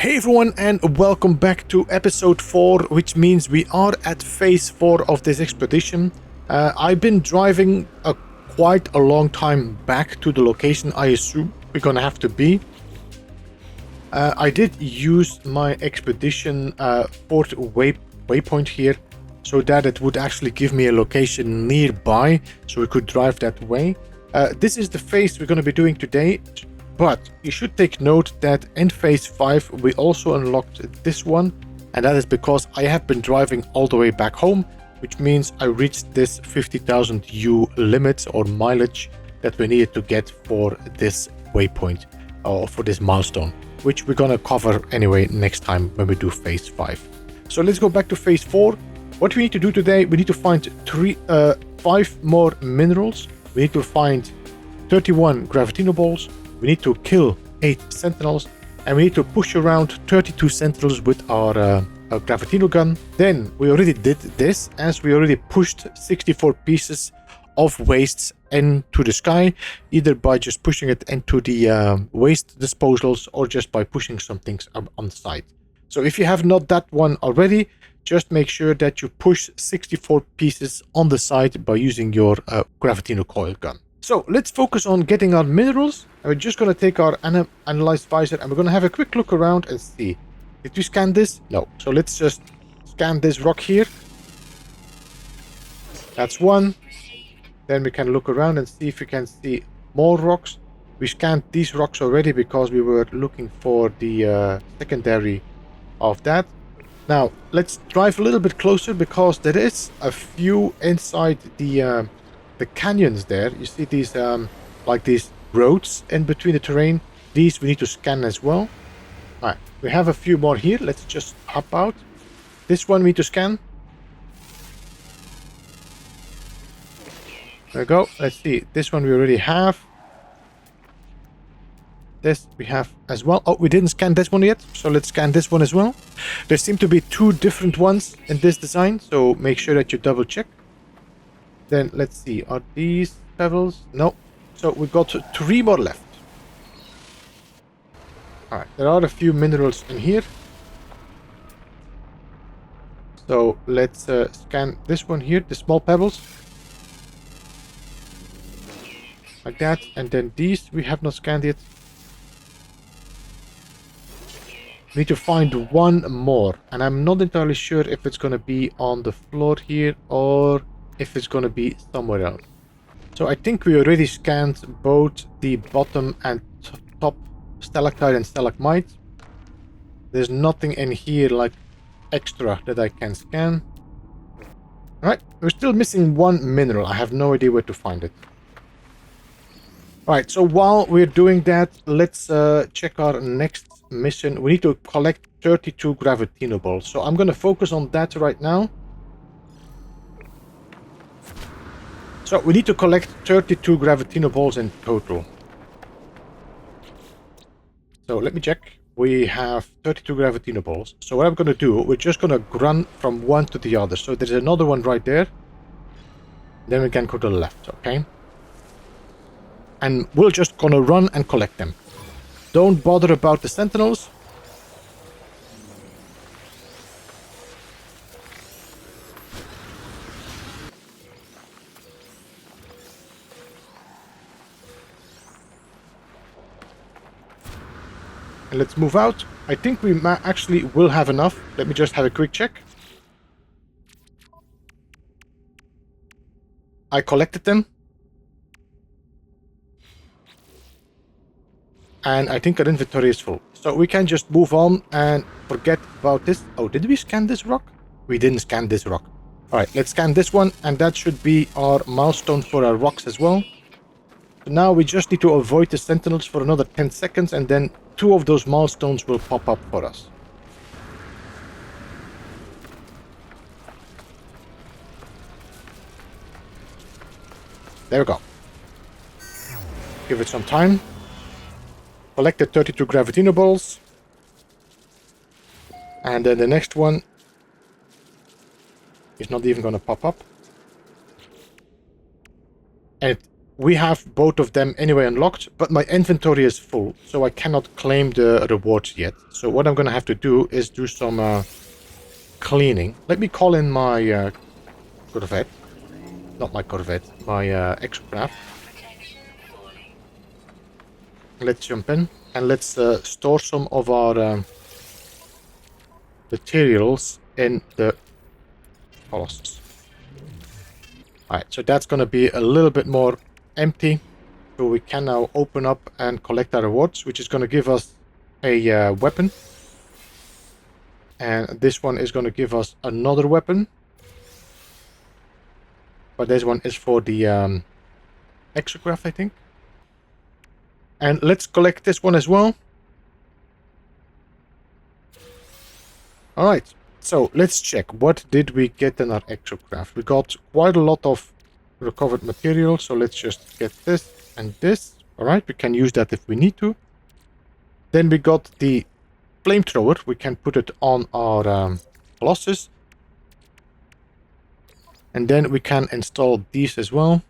Hey everyone, and welcome back to episode 4, which means we are at phase 4 of this expedition. I've been driving quite a long time back to the location I assume we're gonna have to be. I did use my expedition port waypoint here so that it would actually give me a location nearby so we could drive that way. This is the phase we're going to be doing today, but you should take note that in phase 5 we also unlocked this one, and that is because I have been driving all the way back home, which means I reached this 50,000 U limit or mileage that we needed to get for this waypoint or for this milestone, which we're gonna cover anyway next time when we do phase 5. So let's go back to phase 4. What we need to do today, we need to find 5 more minerals. We need to find 31 gravitino balls. We need to kill 8 sentinels, and we need to push around 32 sentinels with our gravitino gun. Then we already did this, as we already pushed 64 pieces of wastes into the sky, either by just pushing it into the waste disposals or just by pushing some things on the side. So if you have not that one already, just make sure that you push 64 pieces on the side by using your gravitino coil gun. So let's focus on getting our minerals. And we're just going to take our analyze visor and we're going to have a quick look around and see. Did we scan this? No. So let's just scan this rock here. That's one. Then we can look around and see if we can see more rocks. We scanned these rocks already because we were looking for the secondary of that. Now let's drive a little bit closer because there is a few inside the canyons there. You see these like these roads in between the terrain. These we need to scan as well. All right, we have a few more here. Let's just hop out. This one we need to scan. There we go. Let's see. This one we already have. This we have as well. Oh, we didn't scan this one yet, so let's scan this one as well. There seem to be 2 different ones in this design, so make sure that you double check. Then let's see, are these pebbles? No. So we've got 3 more left. Alright, there are a few minerals in here. So let's scan this one here, the small pebbles. Like that, and then these we have not scanned yet. We need to find 1 more, and I'm not entirely sure if it's going to be on the floor here or if it's going to be somewhere else. So I think we already scanned both the bottom and top stalactite and stalagmite. There's nothing in here like extra that I can scan. Alright, we're still missing 1 mineral. I have no idea where to find it. Alright, so while we're doing that, let's check our next mission. We need to collect 32 gravitino balls. So I'm going to focus on that right now. So we need to collect 32 gravitino balls in total. So let me check. We have 32 gravitino balls. So what I'm going to do, we're just going to run from one to the other. So there's another one right there. Then we can go to the left, okay? And we're just going to run and collect them. Don't bother about the sentinels. And let's move out. I think we actually will have enough. Let me just have a quick check. I collected them. And I think our inventory is full. So we can just move on and forget about this. Oh, did we scan this rock? We didn't scan this rock. Alright, let's scan this one. And that should be our milestone for our rocks as well. So now we just need to avoid the sentinels for another 10 seconds. And then 2 of those milestones will pop up for us. There we go. Give it some time. Collected 32 gravitino balls. And then the next one is not even going to pop up. And we have both of them anyway unlocked, but my inventory is full, so I cannot claim the rewards yet. So what I'm gonna have to do is do some cleaning. Let me call in my Corvette. Not my Corvette, my exocraft. Let's jump in and let's store some of our materials in the Colossus. Alright, so that's going to be a little bit more empty. So we can now open up and collect our rewards, which is going to give us a weapon. And this one is going to give us another weapon. But this one is for the exocraft, I think. And let's collect this one as well. Alright, so let's check. What did we get in our exocraft? We got quite a lot of recovered material, so let's just get this and this. Alright, we can use that if we need to. Then we got the flamethrower. We can put it on our Colossus. And then we can install these as well.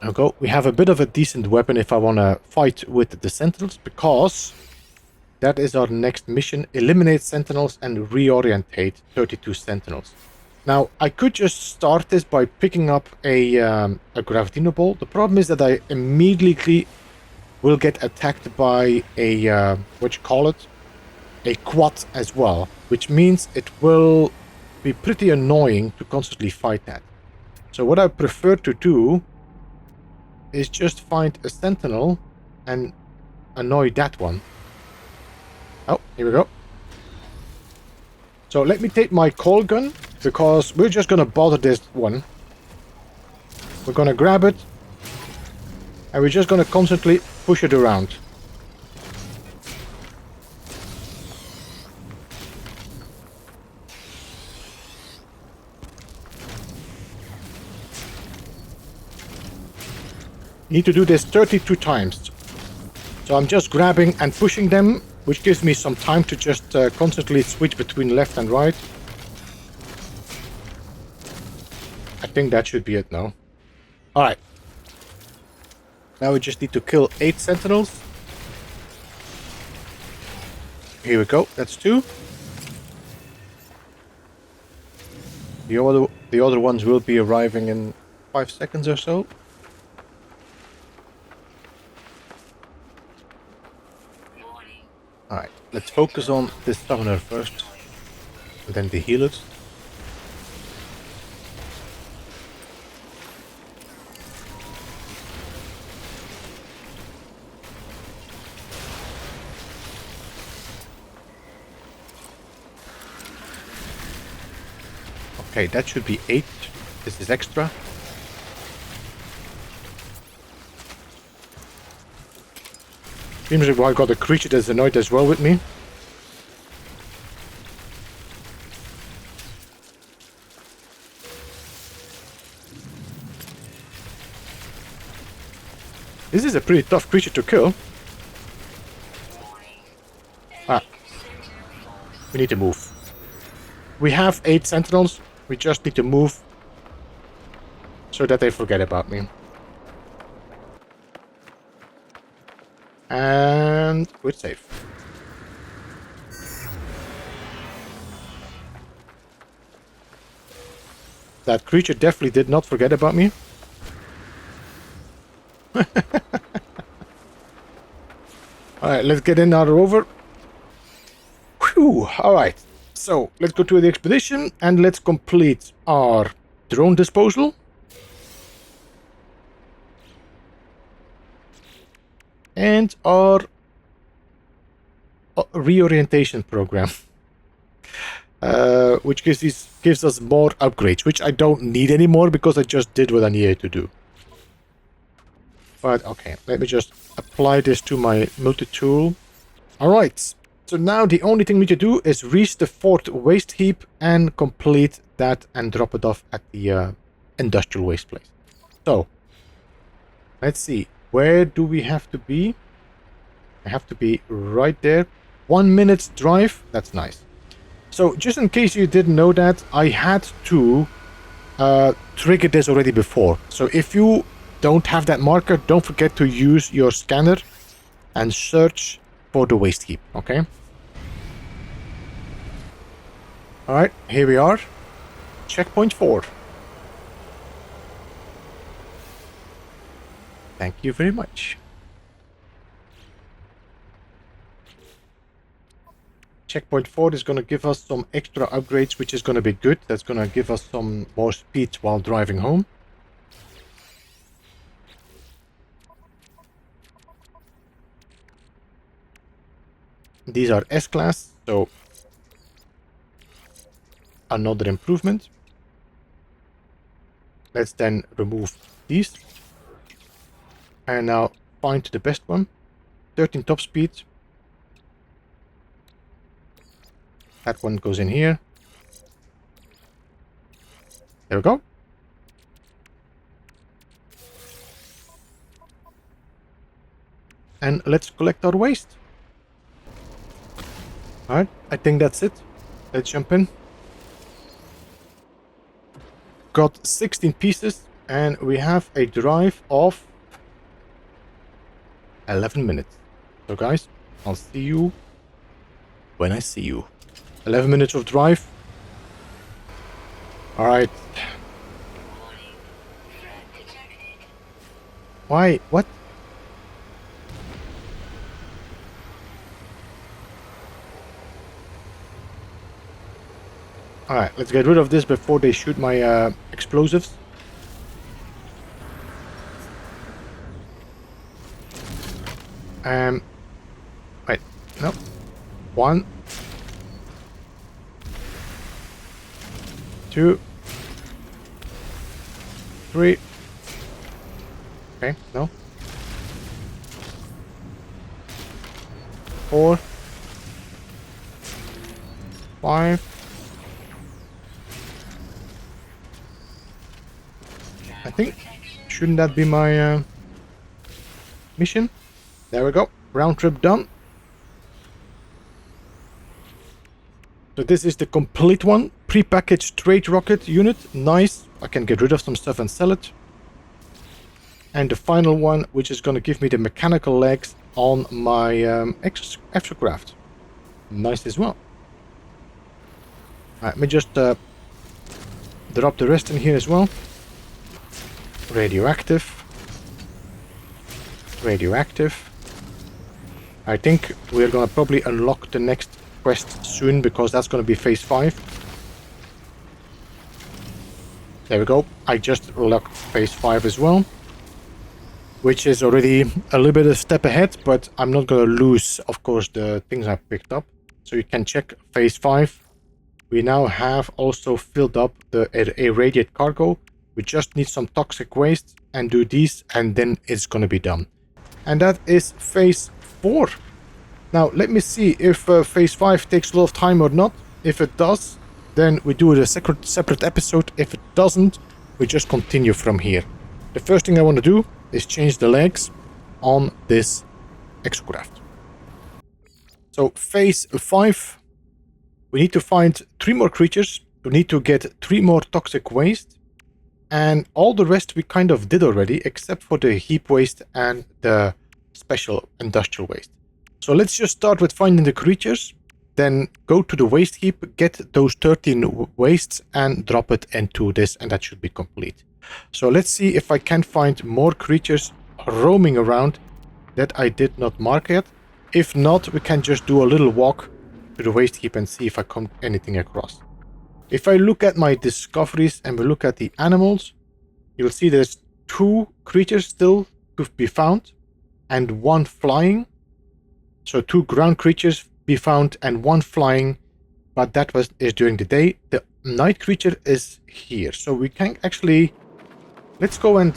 There we go. We have a bit of a decent weapon if I want to fight with the sentinels, because that is our next mission. Eliminate sentinels and reorientate 32 sentinels. Now, I could just start this by picking up a gravitino ball. The problem is that I immediately will get attacked by a, what you call it? A quad as well, which means it will be pretty annoying to constantly fight that. So what I prefer to do is just find a sentinel and annoy that one. Oh, here we go. So let me take my coal gun, because we're just gonna bother this one. We're gonna grab it, and we're just gonna constantly push it around. Need to do this 32 times. So I'm just grabbing and pushing them, which gives me some time to just constantly switch between left and right. I think that should be it now. Alright. Now we just need to kill 8 sentinels. Here we go, that's 2. The other ones will be arriving in 5 seconds or so. Alright, let's focus on this summoner first, and then the healers. Okay, that should be 8. This is extra. Seems like I've got a creature that's annoyed as well with me. This is a pretty tough creature to kill. Ah. We need to move. We have 8 sentinels. We just need to move so that they forget about me. And we're safe. That creature definitely did not forget about me. Alright, let's get in our rover. Whew, alright. So, let's go to the expedition and let's complete our drone disposal. And our reorientation program. Which gives us more upgrades, which I don't need anymore because I just did what I needed to do. But okay, let me just apply this to my multi-tool. Alright, so now the only thing we need to do is reach the 4th waste heap and complete that and drop it off at the industrial waste place. So, let's see. Where do we have to be? I have to be right there. 1 minute drive. That's nice. So just in case you didn't know that, I had to trigger this already before. So if you don't have that marker, don't forget to use your scanner and search for the waste heap, okay? Alright, here we are. Checkpoint 4. Thank you very much. Checkpoint 4 is going to give us some extra upgrades, which is going to be good. That's going to give us some more speed while driving home. These are S-Class, so another improvement. Let's then remove these. And now find the best one. 13 top speed. That one goes in here. There we go. And let's collect our waste. Alright, I think that's it. Let's jump in. Got 16 pieces and we have a drive of 11 minutes. So guys, I'll see you when I see you. 11 minutes of drive. Alright. Why? What? Alright, let's get rid of this before they shoot my explosives. Wait, no. 1, 2, 3. Okay, no. 4, 5. I think, shouldn't that be my mission? There we go. Round trip done. So this is the complete one. Pre-packaged trade rocket unit. Nice. I can get rid of some stuff and sell it. And the final one, which is going to give me the mechanical legs on my exocraft. Nice as well. Let me just drop the rest in here as well. Radioactive. Radioactive. I think we're gonna probably unlock the next quest soon because that's gonna be phase 5. There we go. I just unlocked phase 5 as well, which is already a little bit of a step ahead, but I'm not gonna lose, of course, the things I picked up. So you can check phase 5. We now have also filled up the irradiate cargo. We just need some toxic waste and do these, and then it's gonna be done. And that is phase 4. Now let me see if phase 5 takes a lot of time or not. If it does, then we do a separate episode. If it doesn't, we just continue from here. The first thing I want to do is change the legs on this exocraft. So phase 5, we need to find 3 more creatures. We need to get 3 more toxic waste. And all the rest we kind of did already, except for the heap waste and the special industrial waste. So let's just start with finding the creatures, then go to the waste heap, get those 13 wastes and drop it into this, and that should be complete. So let's see if I can find more creatures roaming around that I did not mark yet. If not, we can just do a little walk to the waste heap and see if I come anything across. If I look at my discoveries and we look at the animals, you'll see there's 2 creatures still to be found and 1 flying. So 2 ground creatures be found and 1 flying, but that is during the day. The night creature is here. So we can actually, let's go and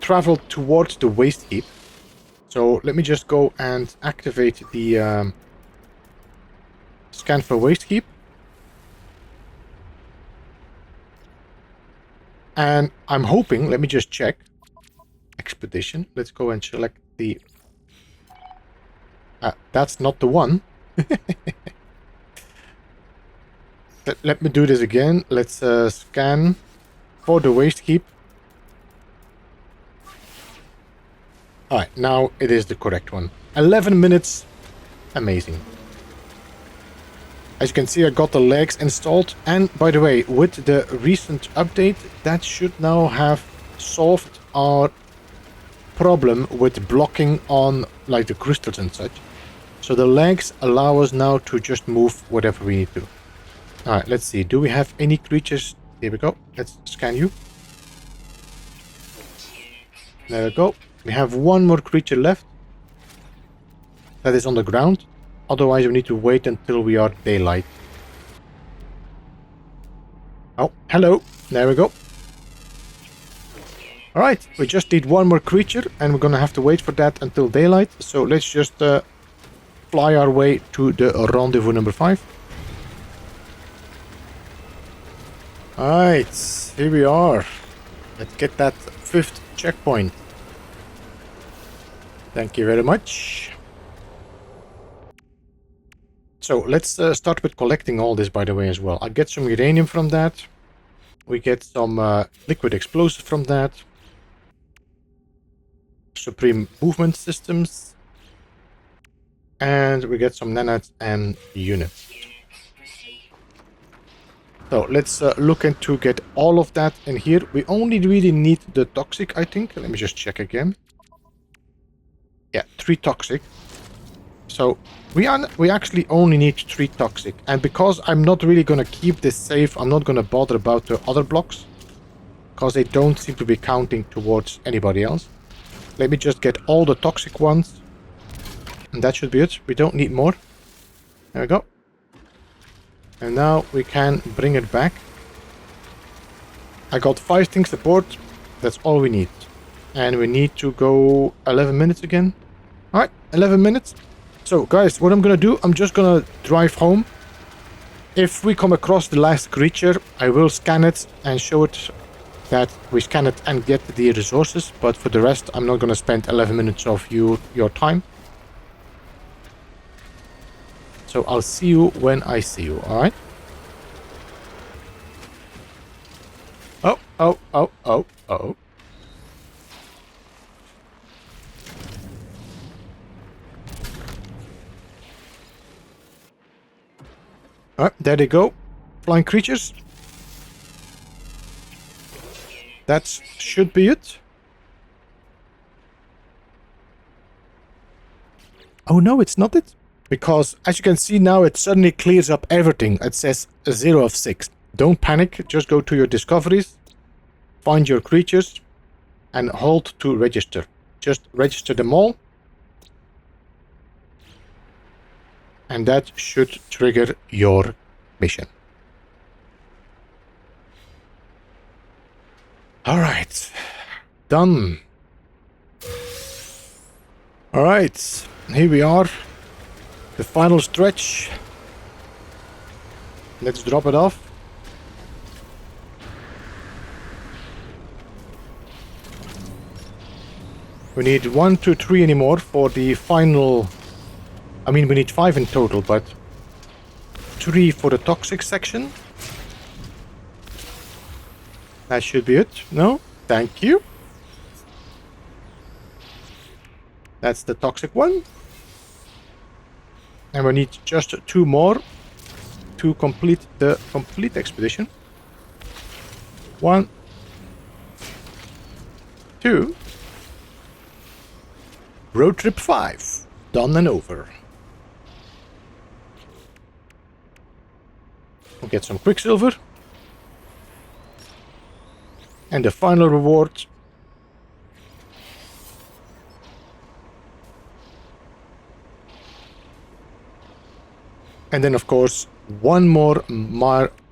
travel towards the waste heap. So let me just go and activate the scan for waste heap. And I'm hoping, let me just check. Expedition. Let's go and select the That's not the one. Let me do this again. Let's scan for the waste heap. Alright, now it is the correct one. 11 minutes. Amazing. As you can see, I got the legs installed. And by the way, with the recent update, that should now have solved our problem with blocking on like the crystals and such. So the legs allow us now to just move whatever we need to. Alright, let's see. Do we have any creatures? Here we go. Let's scan you. There we go. We have one more creature left. That is on the ground. Otherwise, we need to wait until we are daylight. Oh, hello. There we go. Alright, we just need one more creature, and we're gonna have to wait for that until daylight. So let's just fly our way to the rendezvous number 5. Alright, here we are. Let's get that 5th checkpoint. Thank you very much. So let's start with collecting all this, by the way, as well. I get some uranium from that. We get some liquid explosives from that. Supreme movement systems. And we get some nanites and units. So let's look into get all of that in here. We only really need the toxic, I think. Let me just check again. Yeah, 3 toxic. So we actually only need 3 toxic. And because I'm not really going to keep this safe, I'm not going to bother about the other blocks. Because they don't seem to be counting towards anybody else. Let me just get all the toxic ones. And that should be it. We don't need more. There we go. And now we can bring it back. I got 5 things aboard. That's all we need. And we need to go 11 minutes again. Alright, 11 minutes. So guys, what I'm gonna do, I'm just gonna drive home. If we come across the last creature, I will scan it and show it that we scan it and get the resources. But for the rest, I'm not gonna spend 11 minutes of your time. So I'll see you when I see you, alright? Oh. Alright, there they go. Flying creatures. That should be it. Oh no, it's not it. Because, as you can see now, it suddenly clears up everything. It says 0 of 6. Don't panic, just go to your discoveries, find your creatures, and hold to register. Just register them all. And that should trigger your mission. Alright. Done. Alright. Here we are. The final stretch. Let's drop it off. We need 1, 2, 3 anymore for the final. I mean, we need 5 in total, but 3 for the toxic section. That should be it. No? Thank you. That's the toxic one. And we need just 2 more to complete the complete expedition. 1, 2. Road trip 5. Done and over. We'll get some quicksilver. And the final reward. And then, of course, one more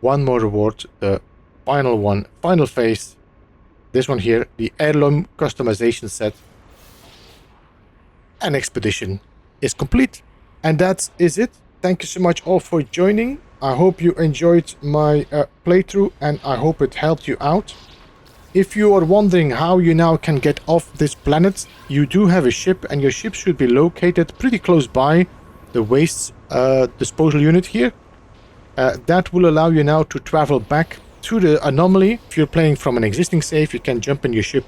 reward, the final one, final phase. This one here, the heirloom customization set. An expedition is complete. And that is it. Thank you so much all for joining. I hope you enjoyed my playthrough and I hope it helped you out. If you are wondering how you now can get off this planet, you do have a ship, and your ship should be located pretty close by the waste disposal unit here. That will allow you now to travel back to the anomaly. If you're playing from an existing save, you can jump in your ship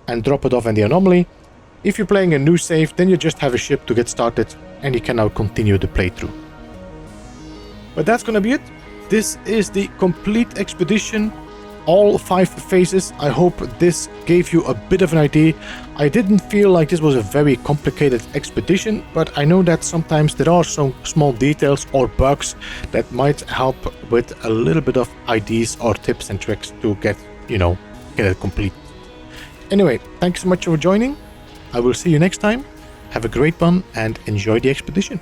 and drop it off in the anomaly. If you're playing a new save, then you just have a ship to get started, and you can now continue the playthrough. But that's gonna be it. This is the complete expedition, all 5 phases. I hope this gave you a bit of an idea. I didn't feel like this was a very complicated expedition, but I know that sometimes there are some small details or bugs that might help with a little bit of ideas or tips and tricks to get it complete. Anyway, thanks so much for joining. I will see you next time. Have a great one and enjoy the expedition.